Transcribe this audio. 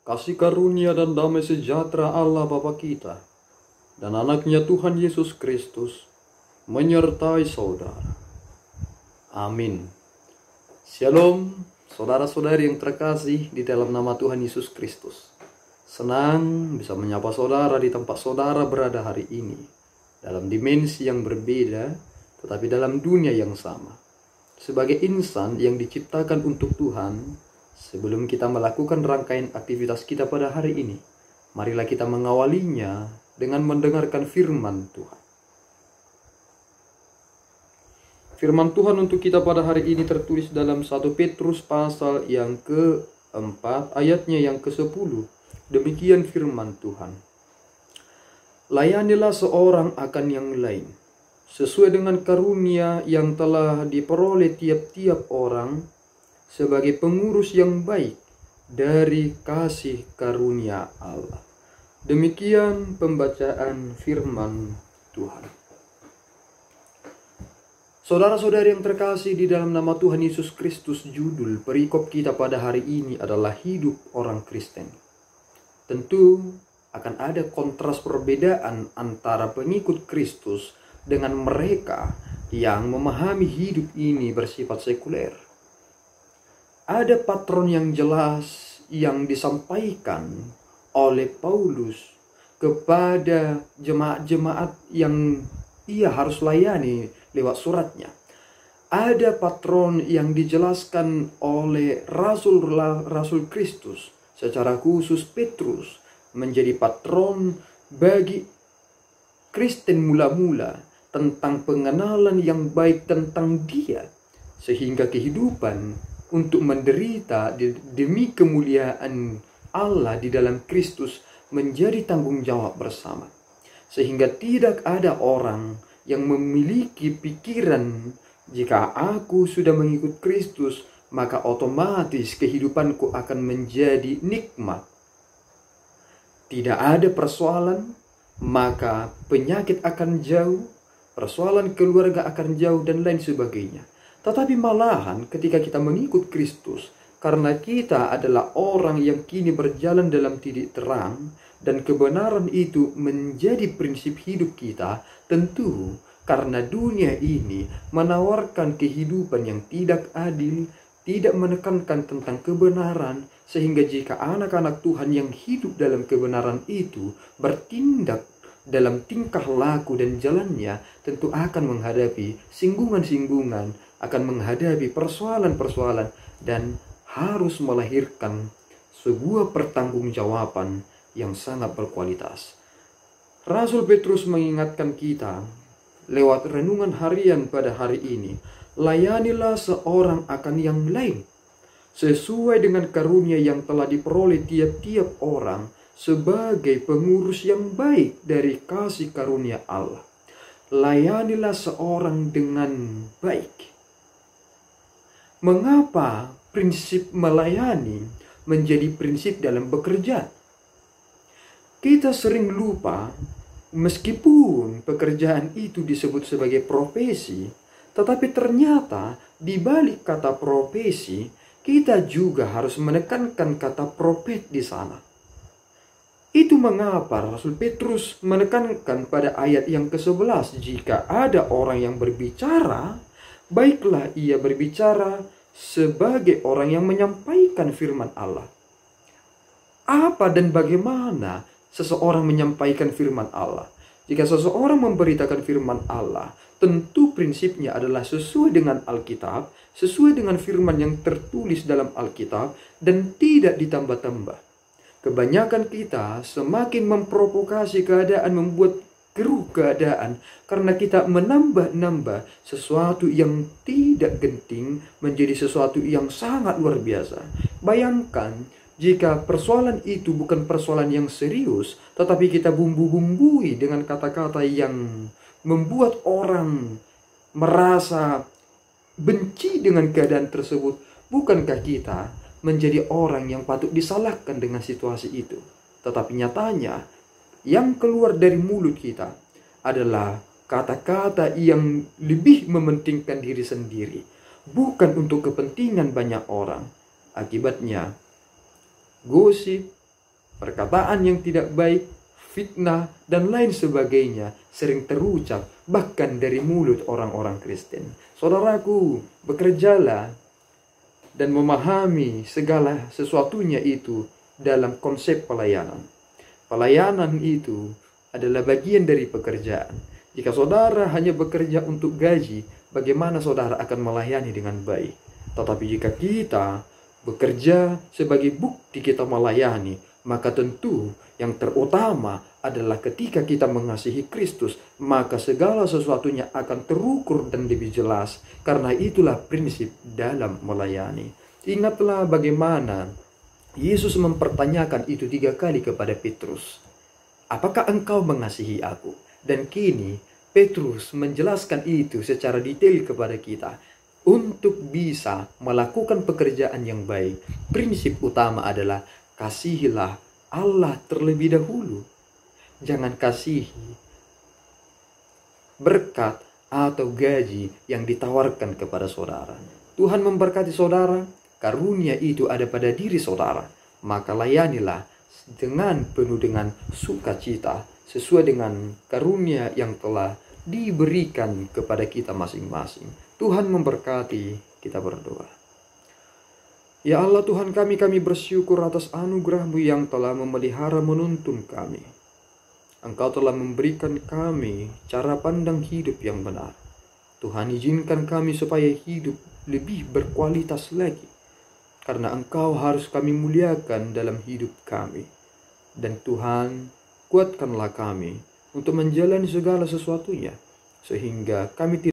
Kasih karunia dan damai sejahtera Allah Bapa kita dan anaknya Tuhan Yesus Kristus menyertai saudara. Amin. Shalom, saudara-saudari yang terkasih di dalam nama Tuhan Yesus Kristus. Senang bisa menyapa saudara di tempat saudara berada hari ini, dalam dimensi yang berbeda, tetapi dalam dunia yang sama. Sebagai insan yang diciptakan untuk Tuhan, sebelum kita melakukan rangkaian aktivitas kita pada hari ini, marilah kita mengawalinya dengan mendengarkan firman Tuhan. Firman Tuhan untuk kita pada hari ini tertulis dalam 1 Petrus pasal yang ke-4 ayatnya yang ke-10. Demikian firman Tuhan. Layanilah seorang akan yang lain, sesuai dengan karunia yang telah diperoleh tiap-tiap orang, sebagai pengurus yang baik dari kasih karunia Allah. Demikian pembacaan firman Tuhan. Saudara-saudari yang terkasih di dalam nama Tuhan Yesus Kristus, judul perikop kita pada hari ini adalah hidup orang Kristen. Tentu akan ada kontras perbedaan antara pengikut Kristus dengan mereka yang memahami hidup ini bersifat sekuler. Ada patron yang jelas yang disampaikan oleh Paulus kepada jemaat-jemaat yang ia harus layani lewat suratnya. Ada patron yang dijelaskan oleh Rasul Kristus, secara khusus Petrus menjadi patron bagi Kristen mula-mula tentang pengenalan yang baik tentang dia, sehingga kehidupan untuk menderita demi kemuliaan Allah di dalam Kristus menjadi tanggung jawab bersama. Sehingga tidak ada orang yang memiliki pikiran, jika aku sudah mengikut Kristus, maka otomatis kehidupanku akan menjadi nikmat. Tidak ada persoalan, maka penyakit akan jauh, persoalan keluarga akan jauh, dan lain sebagainya. Tetapi malahan ketika kita mengikut Kristus, karena kita adalah orang yang kini berjalan dalam titik terang, dan kebenaran itu menjadi prinsip hidup kita, tentu karena dunia ini menawarkan kehidupan yang tidak adil, tidak menekankan tentang kebenaran, sehingga jika anak-anak Tuhan yang hidup dalam kebenaran itu bertindak dalam tingkah laku dan jalannya, tentu akan menghadapi singgungan-singgungan, akan menghadapi persoalan-persoalan, dan harus melahirkan sebuah pertanggungjawaban yang sangat berkualitas. Rasul Petrus mengingatkan kita lewat renungan harian pada hari ini, layanilah seorang akan yang lain, sesuai dengan karunia yang telah diperoleh tiap-tiap orang sebagai pengurus yang baik dari kasih karunia Allah. Layanilah seorang dengan baik. Mengapa prinsip melayani menjadi prinsip dalam bekerja? Kita sering lupa, meskipun pekerjaan itu disebut sebagai profesi, tetapi ternyata di balik kata profesi, kita juga harus menekankan kata prophet di sana. Itu mengapa Rasul Petrus menekankan pada ayat yang ke-11, jika ada orang yang berbicara, baiklah ia berbicara sebagai orang yang menyampaikan firman Allah. Apa dan bagaimana seseorang menyampaikan firman Allah? Jika seseorang memberitakan firman Allah, tentu prinsipnya adalah sesuai dengan Alkitab, sesuai dengan firman yang tertulis dalam Alkitab, dan tidak ditambah-tambah. Kebanyakan kita semakin memprovokasi keadaan, membuat keruh keadaan, karena kita menambah-nambah sesuatu yang tidak genting menjadi sesuatu yang sangat luar biasa. Bayangkan jika persoalan itu bukan persoalan yang serius, tetapi kita bumbu-bumbui dengan kata-kata yang membuat orang merasa benci dengan keadaan tersebut. Bukankah kita menjadi orang yang patut disalahkan dengan situasi itu? Tetapi nyatanya yang keluar dari mulut kita adalah kata-kata yang lebih mementingkan diri sendiri, bukan untuk kepentingan banyak orang. Akibatnya gosip, perkataan yang tidak baik, fitnah, dan lain sebagainya sering terucap bahkan dari mulut orang-orang Kristen. Saudaraku, bekerjalah dan memahami segala sesuatunya itu dalam konsep pelayanan. Pelayanan itu adalah bagian dari pekerjaan. Jika saudara hanya bekerja untuk gaji, bagaimana saudara akan melayani dengan baik? Tetapi jika kita bekerja sebagai bukti kita melayani, maka tentu yang terutama adalah ketika kita mengasihi Kristus, maka segala sesuatunya akan terukur dan lebih jelas. Karena itulah prinsip dalam melayani. Ingatlah bagaimana Yesus mempertanyakan itu 3 kali kepada Petrus. Apakah engkau mengasihi aku? Dan kini Petrus menjelaskan itu secara detail kepada kita. Untuk bisa melakukan pekerjaan yang baik, prinsip utama adalah kasihilah Allah terlebih dahulu. Jangan kasihi berkat atau gaji yang ditawarkan kepada saudara. Tuhan memberkati saudara, karunia itu ada pada diri saudara. Maka layanilah dengan penuh dengan sukacita sesuai dengan karunia yang telah diberikan kepada kita masing-masing. Tuhan memberkati. Kita berdoa. Ya Allah Tuhan kami bersyukur atas anugerah-Mu yang telah memelihara menuntun kami. Engkau telah memberikan kami cara pandang hidup yang benar. Tuhan izinkan kami supaya hidup lebih berkualitas lagi. Karena Engkau harus kami muliakan dalam hidup kami. Dan Tuhan, kuatkanlah kami untuk menjalani segala sesuatunya. Sehingga kami tidak